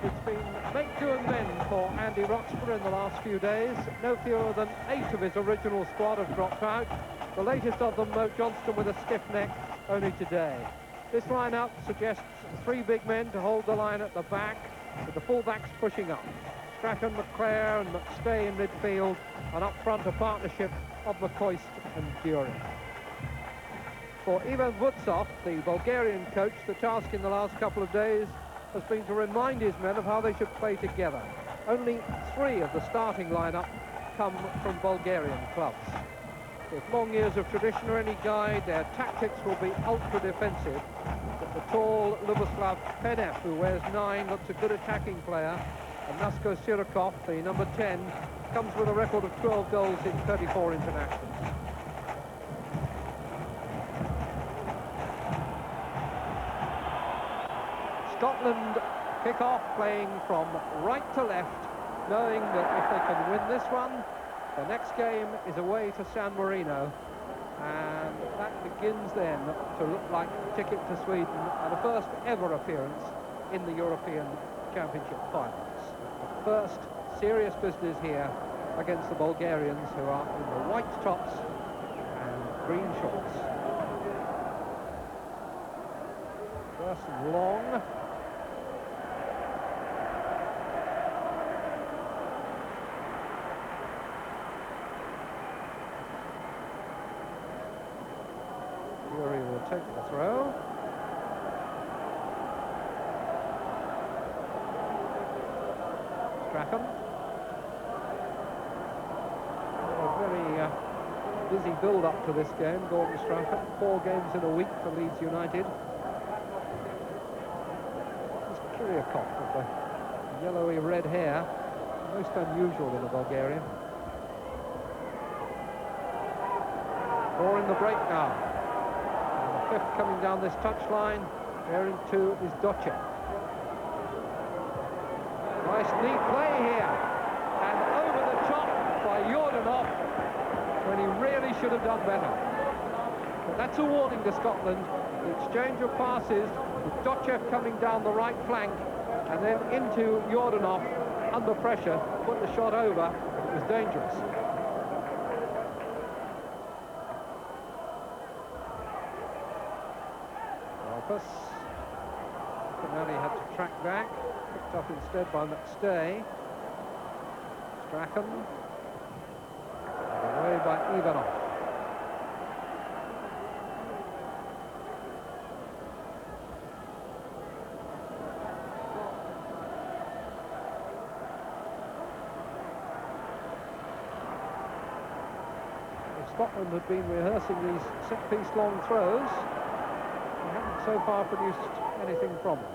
It's been make do and mend for Andy Roxburgh in the last few days. No fewer than 8 of his original squad have dropped out. The latest of them, Mo Johnston, with a stiff neck only today. This line-up suggests 3 big men to hold the line at the back, with the full-backs pushing up. Strachan, McClare and McStay in midfield, and up front a partnership of McCoist and Dury. For Ivan Vutsov, the Bulgarian coach, the task in the last couple of days has been to remind his men of how they should play together. Only 3 of the starting lineup come from Bulgarian clubs. If long years of tradition are any guide, their tactics will be ultra-defensive. But the tall Luboslav Penev, who wears 9, looks a good attacking player. And Nasko Sirikov, the number 10, comes with a record of 12 goals in 34 internationals. Scotland kick off playing from right to left, knowing that if they can win this one, the next game is away to San Marino, and that begins then to look like a ticket to Sweden and a first ever appearance in the European Championship finals. The first serious business here against the Bulgarians, who are in the white tops and green shorts. First and long. Take the throw. Strachan. A very busy build-up to this game, Gordon Strachan. 4 games in a week for Leeds United. This Kyriakov with the yellowy red hair, most unusual in a Bulgarian. Or in the break now. 5th coming down this touchline, bearing 2 is Doce. Nice neat play here, and over the top by Yordanov when he really should have done better. But that's a warning to Scotland. The exchange of passes with Doce coming down the right flank and then into Yordanov under pressure, put the shot over. It was dangerous. Canali had to track back, picked up instead by McStay. Strachan, and away by Ivanov. If Scotland had been rehearsing these set-piece long throws, they haven't so far produced anything from them.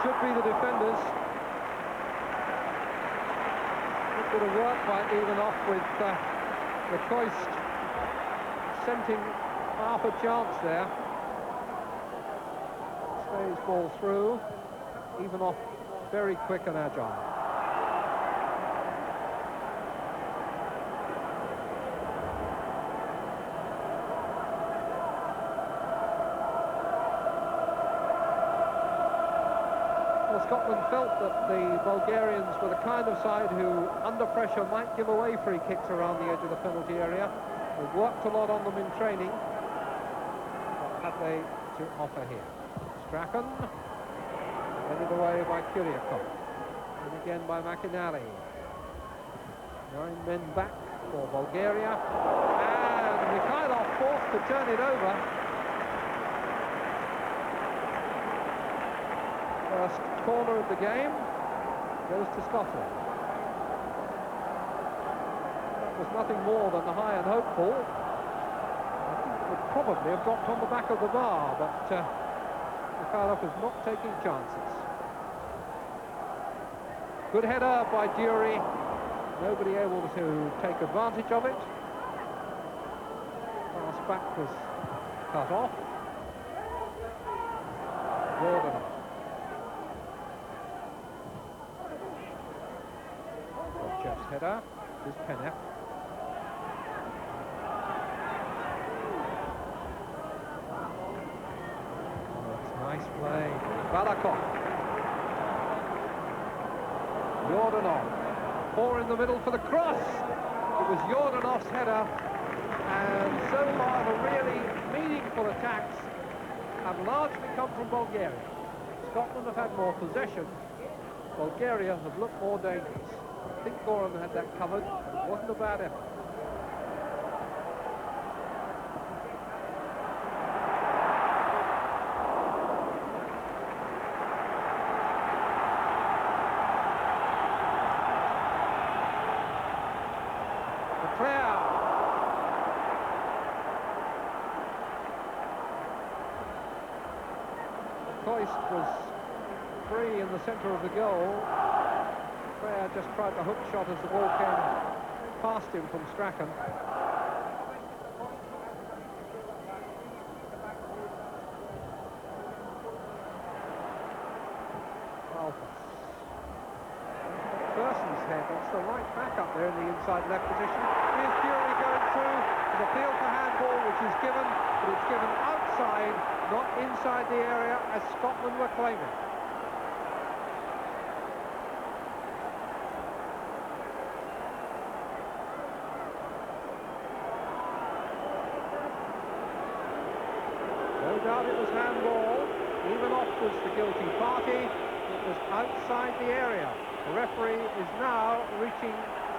Should be the defenders. A bit of work by Ivanov with the Koist scenting half a chance there. Stays ball through. Ivanov very quick and agile. Scotland felt that the Bulgarians were the kind of side who, under pressure, might give away free kicks around the edge of the penalty area. They've worked a lot on them in training. What have they to offer here? Strachan, headed away by Kyriakov, and again by McInally. 9 men back for Bulgaria, and Mikhailov forced to turn it over. First corner of the game goes to Scotland. That was nothing more than the high and hopeful. I think it would probably have dropped on the back of the bar, but Mikhailov is not taking chances. Good header by Dury. Nobody able to take advantage of it. Pass back was cut off. Jordan. Jeff's header is Penev. Oh, it's nice Nice play. Balakov. Yordanov. 4 in the middle for the cross. It was Yordanov's header. And so far the really meaningful attacks have largely come from Bulgaria. Scotland have had more possession. Bulgaria have looked more dangerous. I think Goran had that covered. It wasn't a bad effort. Koist was free in the centre of the goal. Freya just tried the hook shot as the ball came past him from Strachan. Person's head, it's the right back up there in the inside left position. Here's Fury going through. There's appeal for handball, which is given, but it's given outside, not inside the area, as Scotland were claiming. No doubt it was handball. Ivanov was the guilty party. It was outside the area. The referee is now reaching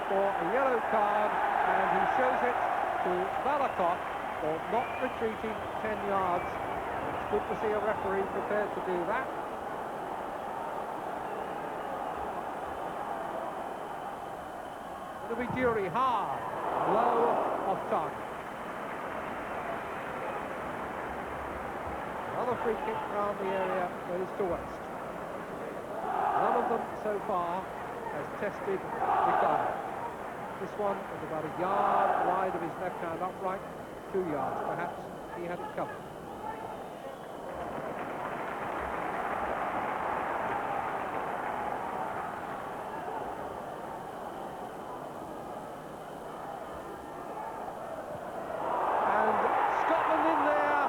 for a yellow card, and he shows it to Balakov for not retreating 10 yards. It's good to see a referee prepared to do that. It'll be Jury hard, low, off target. Another free kick around the area goes to waste. None of them so far has tested the goal. This one is about a yard wide of his left hand upright, 2 yards perhaps. He had it covered. And Scotland in there,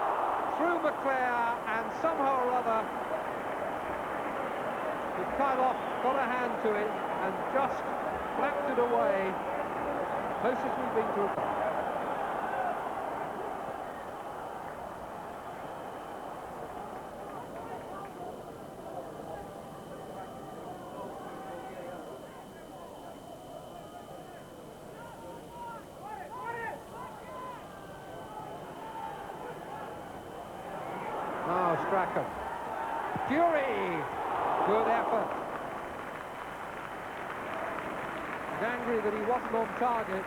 through McClare, and somehow or other Mikhailov got a hand to it and just flapped it away, closest we've been to a goal. Now Strachan. Fury! Good effort. He's angry that he wasn't on target,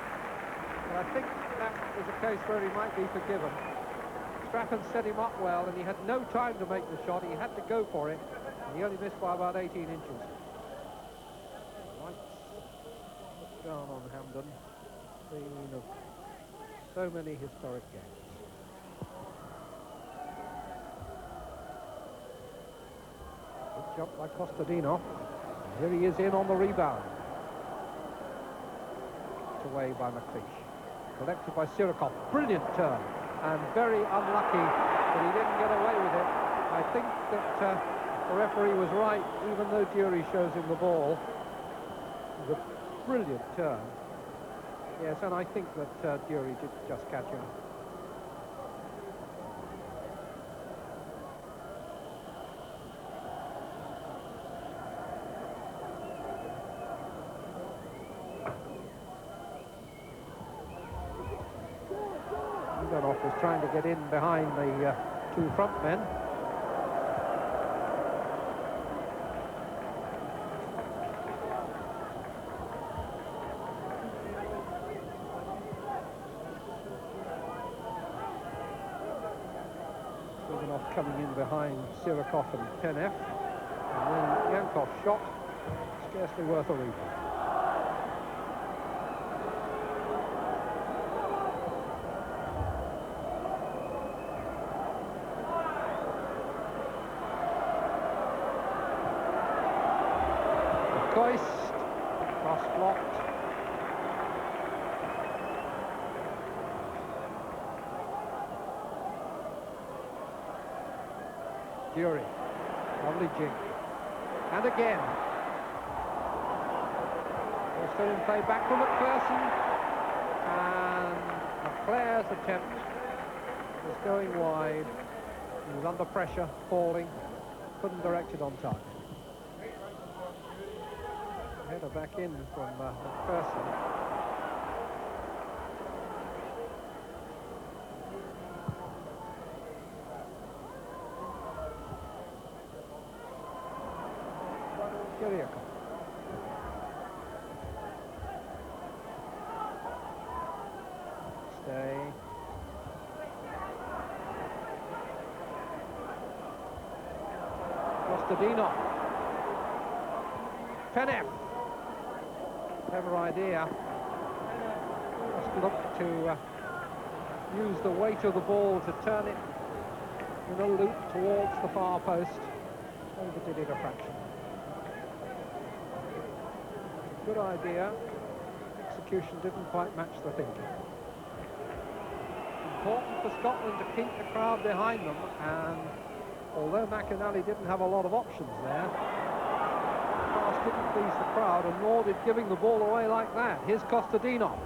but I think that was a case where he might be forgiven. Strachan set him up well, and he had no time to make the shot. He had to go for it, and he only missed by about 18 inches. Lights down on Hampden, scene of so many historic games. Jump by Kostadinov. Here he is in on the rebound. It's away by McLeish. Collected by Sirikov. Brilliant turn. And very unlucky that he didn't get away with it. I think that the referee was right, even though Jury shows him the ball. It was a brilliant turn. Yes, and I think that Jury did just catch him. Ivanov was trying to get in behind the two front men. Ivanov coming in behind Sirikov and Penev. And then Yankov's shot, scarcely worth a rebound. Koist, cross blocked. Dury. Lovely jig. And again. Also in play back from McPherson. And McClare's attempt was going wide. He was under pressure, falling. Couldn't direct it on target. Header back in from McPherson. Stay. Kostadinov. Penev. Clever idea. Just look to use the weight of the ball to turn it in a loop towards the far post. Overdid it a fraction. Good idea. Execution didn't quite match the thinking. Important for Scotland to keep the crowd behind them, and although McInally didn't have a lot of options there, the pass didn't please the crowd, and nor did giving the ball away like that. Here's Kostadinov.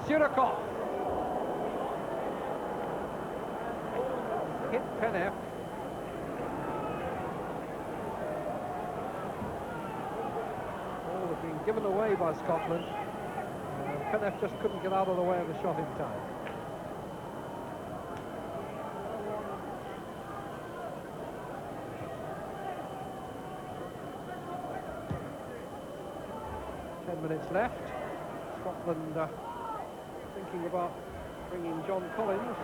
Surikov. Hit Penev. Ball had been given away by Scotland. Penev just couldn't get out of the way of the shot in time. Minutes left. Scotland thinking about bringing John Collins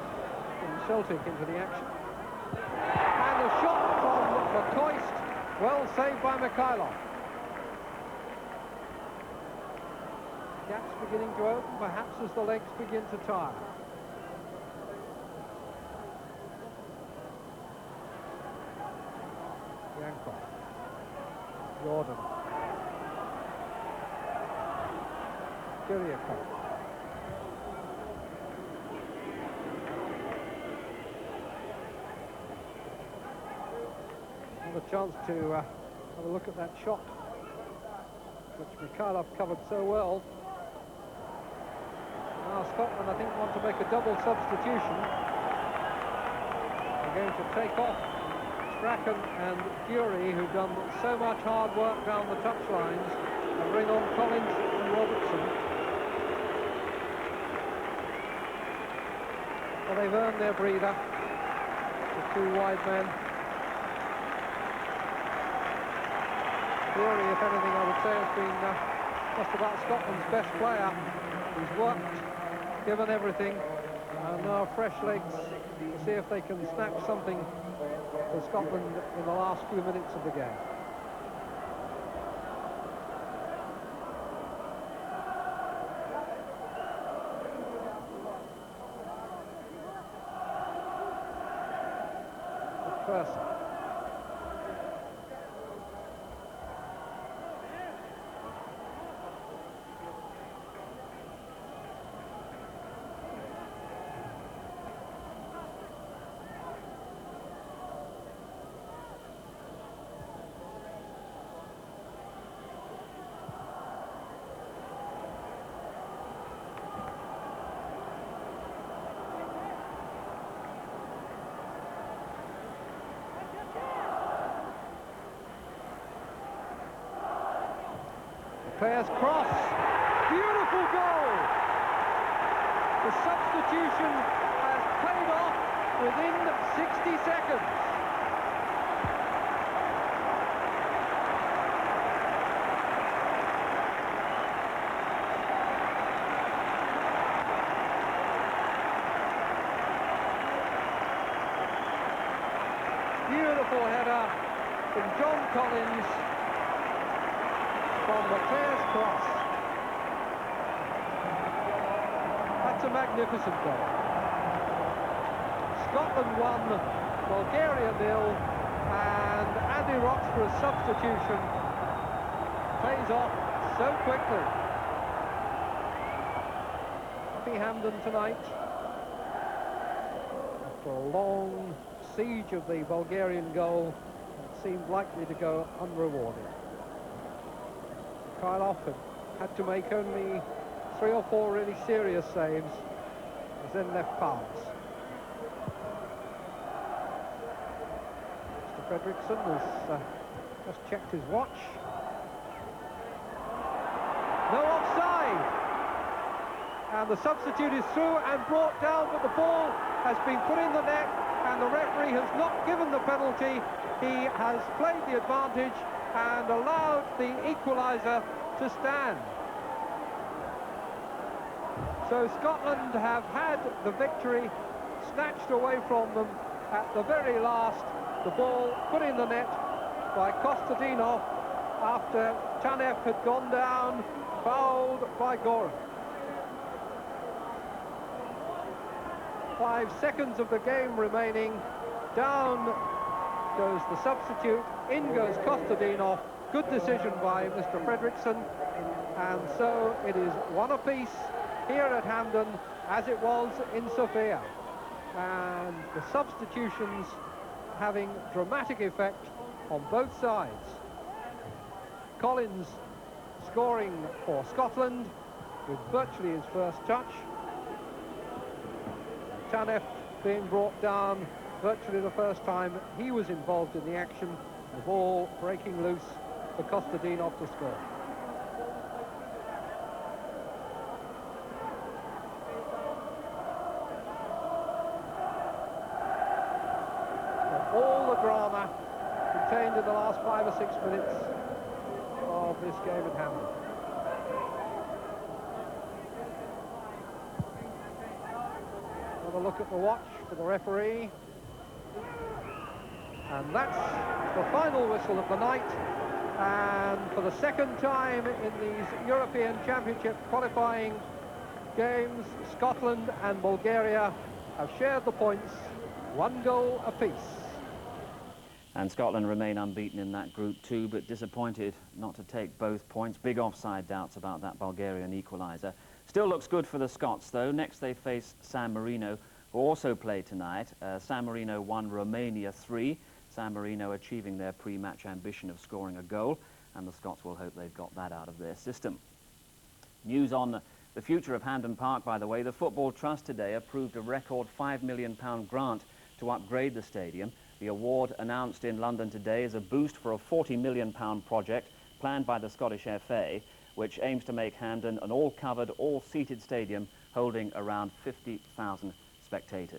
from Celtic into the action. And a shot from McCoist, well saved by Mikhailov. Gaps beginning to open, perhaps as the legs begin to tire. Yankov. Jordan. Kiriakov. Another chance to have a look at that shot, which Mikhailov covered so well. Now Scotland, I think, want to make a double substitution. They're going to take off Strachan and Dury, who've done so much hard work down the touchlines, and bring on Collins and Robertson. Well, they've earned their breather, the two wide men. Dury, if anything, I would say, has been just about Scotland's best player. He's worked, given everything, and now fresh legs to see if they can snatch something for Scotland in the last few minutes of the game. McPherson. Players cross, beautiful goal! The substitution has paid off within 60 seconds. Beautiful header from John Collins. From the player's cross. That's a magnificent goal. Scotland 1, Bulgaria 0, and Andy Roxburgh's substitution pays off so quickly. Happy Hampden tonight. after a long siege of the Bulgarian goal, it seemed likely to go unrewarded. Krylov had to make only 3 or 4 really serious saves, was then left powerless. Mr. Fredriksson has just checked his watch. No offside! And the substitute is through and brought down, but the ball has been put in the net, and the referee has not given the penalty. He has played the advantage and allowed the equaliser to stand. So Scotland have had the victory snatched away from them at the very last. The ball put in the net by Kostadinov after Tanev had gone down, fouled by Goran. 5 seconds of the game remaining. Down goes the substitute, in goes Kostadinov. Good decision by Mr. Fredriksson, and so it is 1 apiece here at Hampden as it was in Sofia, and the substitutions having dramatic effect on both sides. Collins scoring for Scotland with virtually his first touch. Tanev being brought down virtually the first time he was involved in the action. The ball breaking loose for Kostadinov to score. All the drama contained in the last 5 or 6 minutes of this game at Hampden. Another look at the watch for the referee. And that's the final whistle of the night. And for the second time in these European Championship qualifying games, Scotland and Bulgaria have shared the points, 1 goal apiece. And Scotland remain unbeaten in that group too, but disappointed not to take both points. Big offside doubts about that Bulgarian equaliser. Still looks good for the Scots though. Next they face San Marino, who also play tonight. San Marino won Romania 3. San Marino achieving their pre-match ambition of scoring a goal, and the Scots will hope they've got that out of their system. News on the future of Hampden Park, by the way. The Football Trust today approved a record £5 million grant to upgrade the stadium. The award announced in London today is a boost for a £40 million project planned by the Scottish FA, which aims to make Hampden an all-covered, all-seated stadium holding around 50,000 spectators.